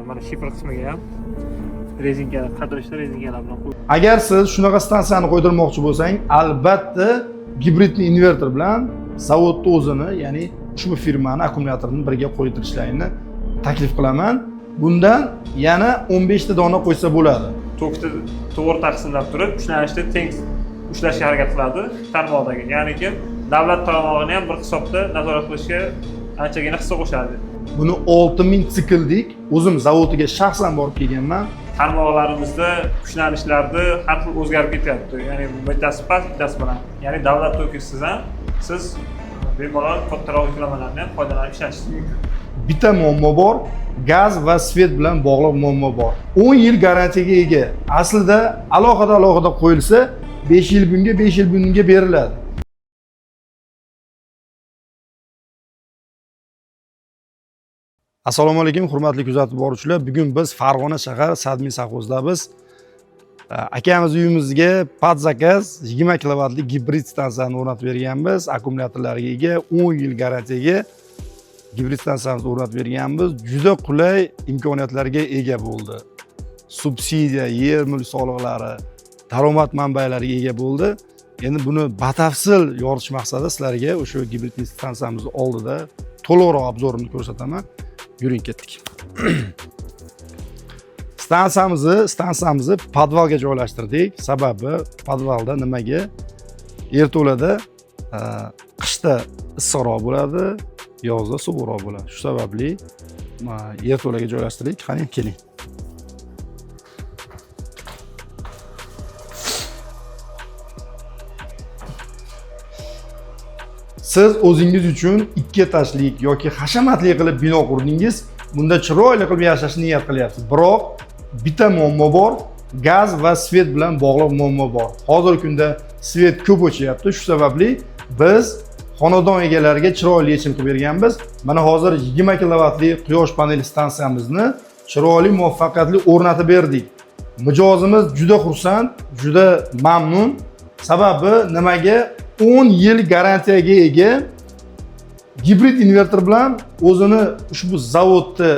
mana shifr qismiga ham rezinka, qadirishda rezinkalar bilan qo'yib. Agar siz shunaqa stansiyani qo'ydirmoqchi bo'lsang, albatta gibridli invertor bilan zavodni o'zini, ya'ni ushbu firmani akkumulyatorni birga qo'ydirishlarini taklif qilaman. Bundan yana 15 ta dona qo'ysa bo'ladi. Tokni to'g'ri taqsimlab turib, ushlanishda teng ushlashga harakat qiladi tarmoqdagi. Ya'niki davlat tarmog'ini ham bir hisobda nazorat qilishga anchagina hissa qo'shadi. Buni 6000 sikldik. O'zim zavodiga shaxsan borib kelganman. Tarmoqlarimizda ushlanishlarni har xil o'zgarib ketyapti. Ya'ni bittasi past, bittasi baland. Ya'ni davlat tokisiz ham siz bemalol kattaroq yuklamalardan ham foydalanib ishlashingiz mumkin. Bitta muammo bor, gaz va svet bilan bog'liq muammo bor. 10 yil garantiyaga ega. Aslida alohida qo'yilsa, 5 yil bunga, 5 yil bunga beriladi. Assalomu alaykum, hurmatli kuzatib boruvchilar. Bugun biz Farg'ona shahar Sadmiy savxozidamiz. Akamiz uyimizga pod zakaz 20 kilovatlik gibrid stansiyani o'rnatib berganmiz. Akkumulyatorlarga ega, 10 yil garantiyaga gibrid stansiyamizni o'rnatib berganmiz. Juda qulay imkoniyatlarga ega bo'ldi. Subsidiya, yer mulk soliqlari, daromad manbalariga ega bo'ldi. Endi buni batafsil yoritish maqsadida sizlarga o'sha gibrid stansiyamizni oldida to'liqroq obzorini ko'rsataman. Yuring ketdik. Stansiyamizni podvalga joylashtirdik. Sababi podvalda nimaga? Ertalada qishda issiqroq bo'ladi, yozda sovuqroq bo'ladi. Shu sababli yerto'laga joylashtirdik. Qani keling. Siz o'zingiz uchun 2 etajlik yoki hashamatli qilib bino qurdingiz, bunda chiroyli qilib yashashni niyat qilyapsiz. Biroq bitta muammo bor, gaz va svet bilan bog'liq muammo bor. Hozirgi kunda svet ko'p o'chyapti. Shu sababli biz xonadon egalariga chiroyli yechim qilib berganmiz. Mana hozir 20 kilovatli quyosh paneli stansiyamizni chiroyli, muvaffaqiyatli o'rnatib berdik. Mijozimiz juda xursand, juda mamnun. Sababi nimaga? 10 yil garantiyaga ega gibrid invertor bilan o'zini ushbu zavodda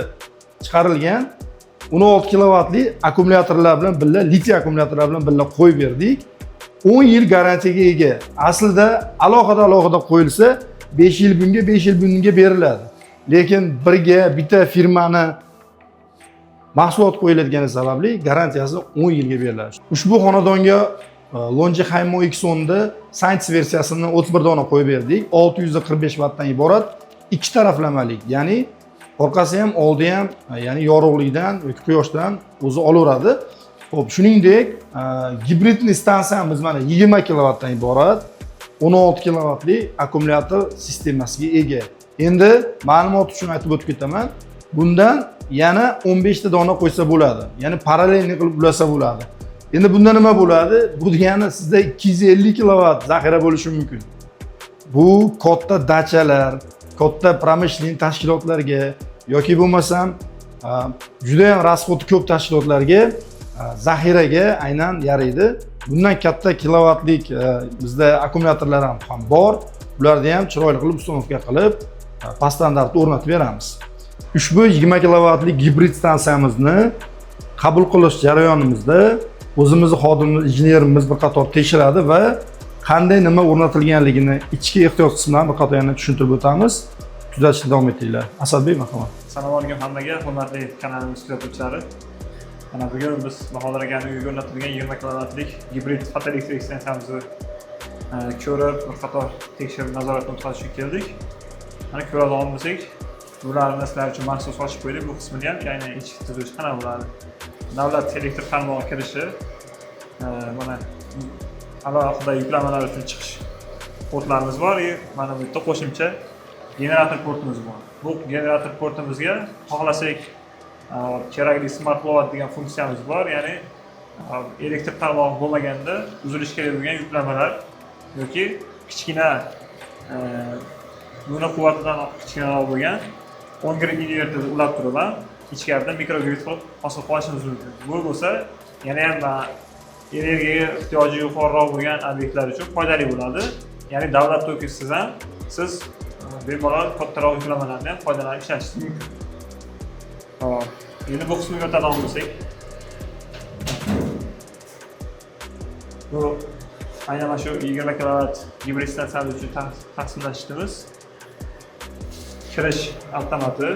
chiqarilgan 16 kilovatli akkumulyatorlar bilan birga, litiy akkumulyatorlar bilan birga qo'yib berdik. 10 yil garantiyaga ega. Aslida alohida qo'yilsa 5 yil bunga, 5 yil bunga beriladi. Lekin birga bitta firmani mahsulot qo'yiladigan sababli garantiyasi 10 yilga beriladi. Ushbu xonadonga Longi Haymo X10 da Science versiyasini 31 dona qo'yib berdik. 645 wattdan iborat, 2 taraflamalik. Ya'ni orqasi ham, oldi ham, ya'ni yorug'likdan yoki quyoshdan o'zi olaveradi. Xo'p, shuningdek, gibridli stansiyamiz mana 20 kilovatdan iborat, 16 kilovatli akkumulyator sistemasiga ega. Endi ma'lumot uchun aytib o'tib ketaman. Bundan yana 15 ta dona qo'ysa bo'ladi. Ya'ni parallelni qilib ulasa bo'ladi. Endi bunda nima bo'ladi? Bu degani sizda 250 kilovat zaxira bo'lishi mumkin. Bu katta dachalar, katta pромышленный tashkilotlarga yoki bo'lmasam juda ham rasxodi ko'p tashkilotlarga zaxiraga aynan yaraydi. Bundan katta kilovatlik bizda akkumulyatorlar ham bor. Ularni ham chiroyli qilib uстановка qilib, standartda o'rnatib beramiz. Ushbu 20 kilovatlik gibrid stansiyamizni qabul qilish jarayonimizda o'zimizning xodimimiz, injenerimiz bir qator tekshiradi va qanday nima o'rnatilganligini ichki ehtiyot qismlarini bir qator yana tushuntirib o'tamiz. Kuzatishda davom etinglar. Asadbek, marhamat. Assalomu alaykum hammaga, hurmatli kanalimiz kuzatuvchilari. Mana bugun biz Bahodir akaning uyiga o'rnatilgan 20 kilovatlik gibrid fotoelektrik stansiyamizni ko'rib, bir qator tekshirib nazoratni o'tkazishga keldik. Mana ko'radigan bo'lsak, bularni sizlar uchun maxsus ochib qo'ydik. Bu qismini ham, ya'ni ichki tuzilish qanaqa bo'ladi? Davlat elektr tarmog'iga kirishi, mana alohida yuklamalar uchun chiqish portlarimiz bor. Mana bu yerda qo'shimcha generator portimiz bor. Bu generator portimizga xohlasak kerakli smart load degan funksiyamiz bor. Ya'ni elektr tarmog'i bo'lmaganda uzilish kerak bo'lgan yuklamalar yoki kichkina buni quvvatidan kichkinaroq bo'lgan 10 grid invertorni ulab turib ichkarida mikrogrid qilib hosil qilishimiz mumkin. Bu bo'lsa, yana ham energiyaga ehtiyoji yuqoriroq bo'lgan obyektlar uchun foydali bo'ladi. Ya'ni davlat tokisiz ham siz bemalol kattaroq yuklamalardan ham foydalanib ishlashingiz mumkin. Endi bu qismiga o'tadigan bo'lsak, bu aynan mana shu 20 kW gibrid stansiyamiz uchun taqsimlashdimiz. Kirish avtomati,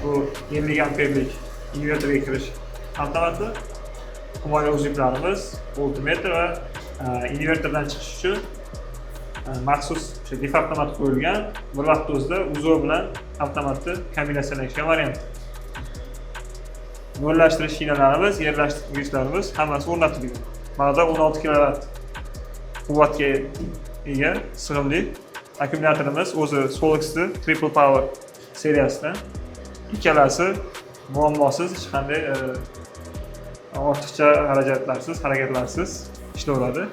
bu 50 amperlik inverterga kirish avtomati, himoya uzuklarimiz, voltmetr va inverterdan chiqish uchun maxsus o'sha def avtomat qo'yilgan. Bir vaqt o'zida uzo bilan avtomatni kombinatsiyalashgan variant. Yo'llashtirish shinalarimiz, yerlashtirgichlarimiz hammasi o'rnatilgan. Mana 16 kW quvvatga ega sig'imli akkumulyatorimiz o'zi Solix'ni Triple Power seriyasidan. Ikkalasi muammosiz, hech qanday ortiqcha harakatlarsiz ishlayveradi.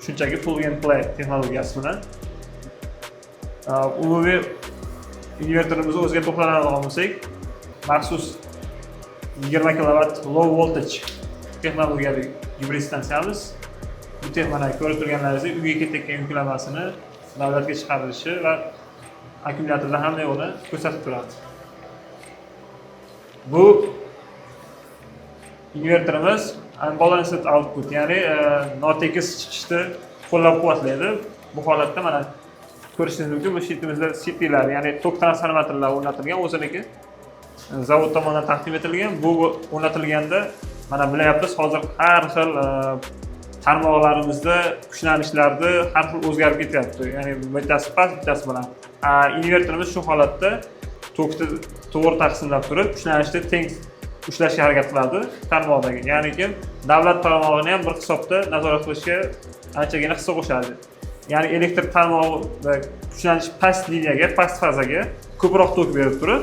Shunchaki plug and play texnologiyasi bilan. Umumiy inverterimizni o'ziga to'xtaladigan bo'lsak, maxsus 20 kW low voltage texnologiyali gibrid stansiyamiz. Bu mana ko'rib turganlaringizdek uyga ketayotgan yuklamasini davlatga chiqarilishi va akkumulyatorda hamma yo'lni ko'rsatib turadi. Bu inverterimiz unbalanced output, ya'ni notekis chiqishni qo'llab-quvvatlaydi. Bu holatda mana ko'rishingiz mumkin, bu shetimizda CT'lar, ya'ni tok transformatorlar o'rnatilgan, o'ziniki zavod tomonidan taqdim etilgan. Bu o'rnatilganda mana bilyapmiz, hozir har xil tarmoqlarimizda kuchlanishlarni har xil o'zgarib ketyapti. Ya'ni bittasi past, bittasi baland. Inverterimiz shu holatda tokni to'g'ri taqsimlab turib, kuchlanishni teng ushlashga harakat qiladi tarmoqdagi. Ya'ni ki davlat tarmog'ini ham bir hisobda nazorat qilishga anchagina hissa qo'shadi. Ya'ni elektr tarmog'ida kuchlanish past liniyaga, past fazaga ko'proq tok berib turib,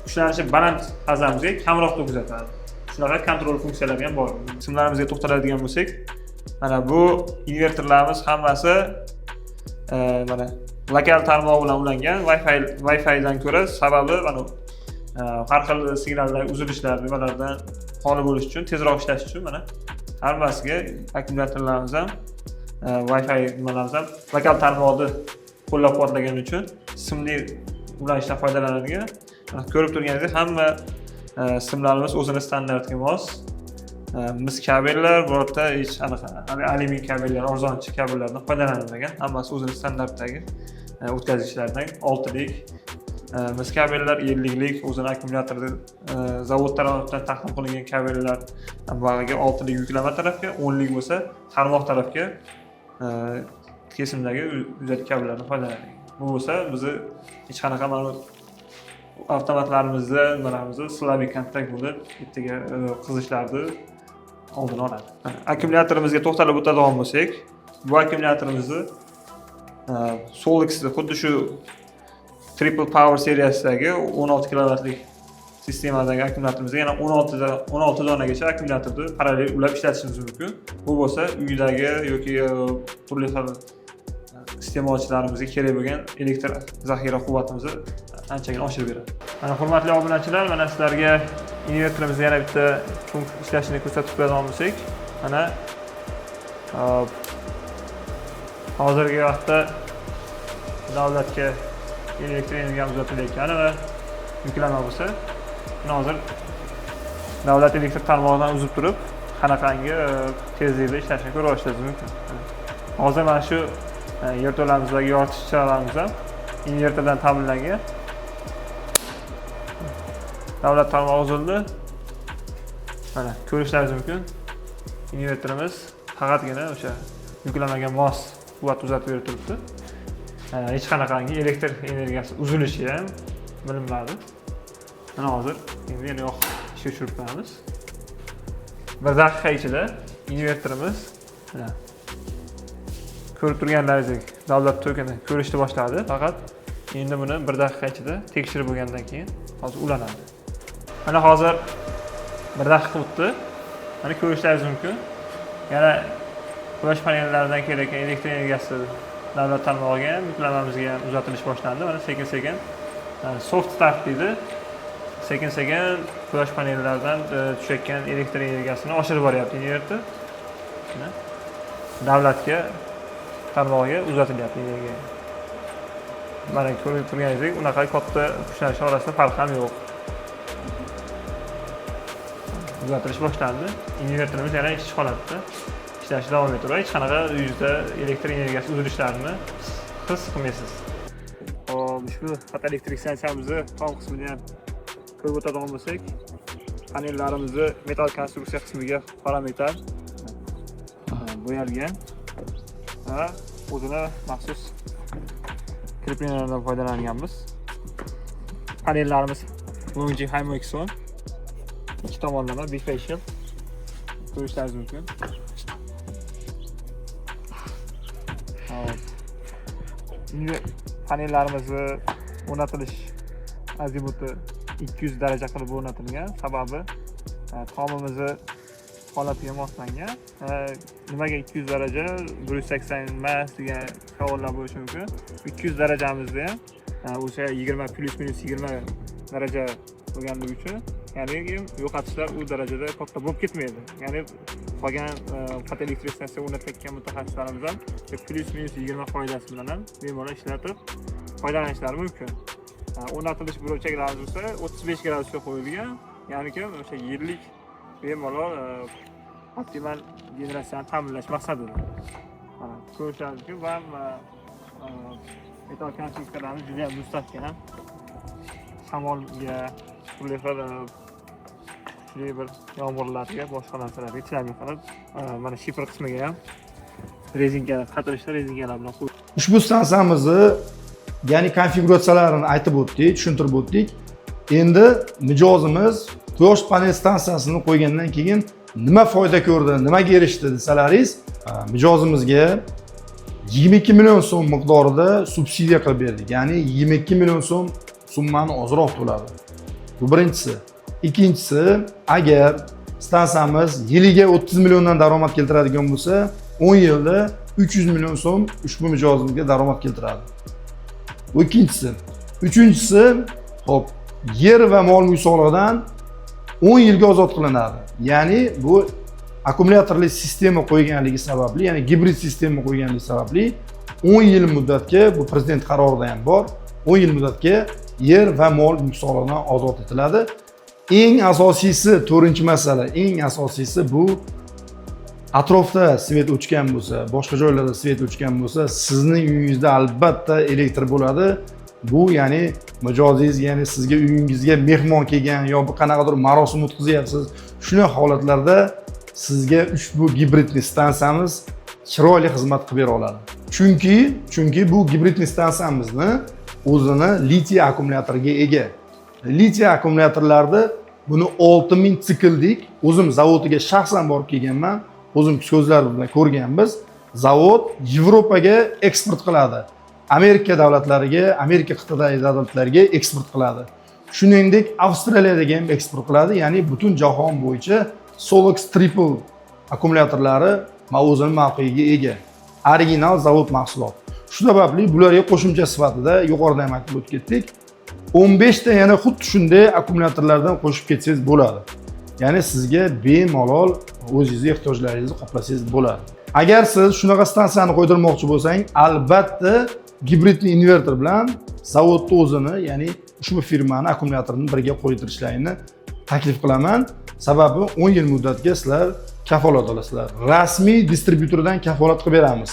kuchlanishi baland fazamizga kamroq tok uzatadi. Shunaqa kontrol funksiyalari ham bor. Qismlarimizga to'xtaladigan bo'lsak, mana bu inverterlarimiz hammasi mana lokal tarmoq bilan ulangan. Wi-Fi dan ko'ra sababi mana har xil signallar uzilishlar nimalardan xoli bo'lish uchun, tezroq ishlash uchun mana hammasiga akkumulyatorlarimiz ham Wi-Fi nimalarimiz ham lokal tarmoqni qo'llab-quvvatlagani uchun simli ulanishdan foydalanadigan. Ko'rib turganingizdek, hamma simlarimiz o'zini standartiga mos. Mis kabellar, birorta hech anaqa alyumin kabellar, arzonchi kabellardan foydalanilmagan. Hammasi o'zini standartdagi o'tkazgichlardan 6 lik mis kabellar, 50 lik o'zini akkumulyatorda zavod tomonidan taqdim qilingan kabellar, bag'iga 6 lik yuklama tarafga, 10 lik bo'lsa tarmoq tarafga kesimdagi uzatgi kabellardan foydalanadi. Bu bo'lsa bizni hech qanaqa avtomatlarimizda nimalarimizni silovli kontakt bo'lib ertaga qizishlarni oldini oladi. Akkumulyatorimizni to'xtalib o'tadigan bo'lsak, bu akkumulyatorimizni Solix'ni xuddi shu Triple Power seriyasidagi 16 kWlik sistemadagi akkumulyatorimizni yana 16 donagacha akkumulyatorni parallel ulab ishlatishimiz mumkin. Bu bo'lsa uydagi yoki turli xil iste'molchilarimizga kerak bo'lgan elektr zaxira quvvatimizni anchagina oshirib beradi. Mana hurmatli obunachilar, mana sizlarga inverterimizni yana bitta ishlashini ko'rsatib beradigan bo'lsak, mana hozirgi vaqtda davlatga elektr energiyamiz uzatilayotgani va yuklama bo'lsa, hozir davlat elektr tarmog'idan uzib turib, qanaqangi tezlikda ishlashini ko'rib olishingiz mumkin. Hozir mana shu yerto'lamizdagi yoritgichlarimiz ham inverterdan ta'minlangan. Davlat tarmog'i uzildi. Mana ko'rishlaringiz mumkin. Inverterimiz faqatgina o'sha yuklamaga mos quvvat uzatib berib turibdi. Hech qanaqangi elektr energiyasi uzilishi ham bilinmadi. Mana hozir endi yana yo'q ishga tushirib qo'yamiz. 1 daqiqa ichida inverterimiz ko'rib turganlaringizdek davlat tokini ko'rishni boshladi. Faqat endi buni 1 daqiqa ichida tekshirib bo'lgandan keyin hozir ulanadi. Mana hozir 1 daqiqa o'tdi. Mana ko'rishlaringiz mumkin. Yana quyosh panellaridan kelayotgan elektr energiyasi davlat tarmog'iga ham, yuklamamizga ham uzatilish boshlandi. Mana sekin-sekin soft start deydi. Sekin-sekin quyosh panellaridan tushayotgan elektr energiyasini oshirib boryapti inverter. Davlatga tarmog'iga uzatilyapti energiya. Mana ko'rib turganingizdek, unaqa katta kuchlanish orasida farq ham yo'q. uzatilish boshlandi. Inverterimiz yana ish holatda ishlashda davom etadi. Hech qanaqa uyingizda elektr energiyasi uzilishlarini his qilmaysiz. Hop, ushbu fotoelektrik stansiyamizni tom qismini ham ko'rib o'tadigan bo'lsak, panellarimizni metal konstruksiya qismiga parametr bo'yalgan va o'zini maxsus kreplenlardan foydalanganmiz. Panellarimiz Longi Hymexon ikki tomonlama bifacial ko'rishlaringiz mumkin. Panellarimizni o'rnatilish azimuti 200 daraja qilib o'rnatilgan. Sababi tomimizni holatiga moslangan. Nimaga 200 daraja, 180 emas degan savollar bo'lishi mumkin. 200 darajamizda ham o'sha 20 plus minus 20 daraja bo'lganligi uchun, ya'ni yo'qotishlar u darajada katta bo'lib ketmaydi. Ya'ni qolgan fotoelektrik stansiya o'rnatayotgan mutaxassislarimiz ham plus minus 20 foydasi bilan ham bemalol ishlatib foydalanishlari mumkin. O'rnatilish burchaklarimiz bo'lsa 35 gradusga qo'yilgan. Ya'ni o'sha yillik bemalol optimal generatsiyani ta'minlash maqsadida. Mana ko'rishlaringizki, va metal konstruksiyalarimiz juda ham mustahkam. Shamolga, turli xil kuchli bir yomg'irlarga, boshqa narsalarga chidamli qilib, mana shifr qismiga ham rezinka, qatirishda rezinkalar bilan qo'yib. Ushbu stansiyamizni ya'ni konfiguratsiyalarini aytib o'tdik, tushuntirib o'tdik. Endi mijozimiz quyosh panel stansiyasini qo'ygandan keyin nima foyda ko'rdi, nimaga erishdi desalaringiz, mijozimizga 22 million so'm miqdorida subsidiya qilib berdik. Ya'ni 22 million so'm summani ozroq to'ladi. Bu birinchisi. Ikkinchisi, agar stansiyamiz yiliga 30 milliondan daromad keltiradigan bo'lsa, 10 yilda 300 million so'm ushbu mijozimizga daromad keltiradi. Bu ikkinchisi. Uchinchisi, hop, yer va mol mulk solig'idan 10 yilga ozod qilinadi. Ya'ni bu akkumulyatorli sistema qo'yganligi sababli, ya'ni gibrid sistema qo'yganligi sababli 10 yil muddatga, bu prezident qarorida ham bor, 10 yil muddatga yer va mol mulk solig'idan ozod etiladi. Eng asosiysi, 4-masala, eng asosiysi bu atrofda svet o'chgan bo'lsa, boshqa joylarda svet o'chgan bo'lsa, sizning uyingizda albatta elektr bo'ladi. Bu ya'ni mijozingiz, ya'ni sizga uyingizga mehmon kelgan yo bir qanaqadir marosim o'tkazyapsiz, shunday holatlarda sizga ushbu gibridli stansiyamiz chiroyli xizmat qilib bera oladi. Chunki bu gibridli stansiyamizni o'zini litiy akkumulyatoriga ega. Litiy akkumulyatorlarda buni 6000 sikldek, o'zim zavodiga shaxsan borib kelganman, o'zim ko'zlarim bilan ko'rganmiz. Zavod Yevropaga eksport qiladi. Amerika davlatlariga, Amerika qit'adagi davlatlarga eksport qiladi. Shuningdek, Avstraliyaga ham eksport qiladi. Ya'ni butun jahon bo'yicha Solex Triple akkumulyatorlari o'zining mavqeyiga ega. Original zavod mahsulot. Shu sababli bularga qo'shimcha sifatida yuqorida ham aytib o'tdik. 15 ta yana xuddi shunday akkumulyatorlardan qo'shib ketsangiz bo'ladi. Ya'ni sizga bemalol o'zingizning ehtiyojlaringizni qoplasangiz bo'ladi. Agar siz shunaqa stansiyani qo'ydirmoqchi bo'lsang, albatta gibridli inverter bilan zavodni o'zini, ya'ni ushbu firmani akkumulyatorni birga qo'ydirishlarini taklif qilaman. Sababi 10 yil muddatga sizlar kafolat olasizlar. Rasmiy distribyutordan kafolat qilib beramiz.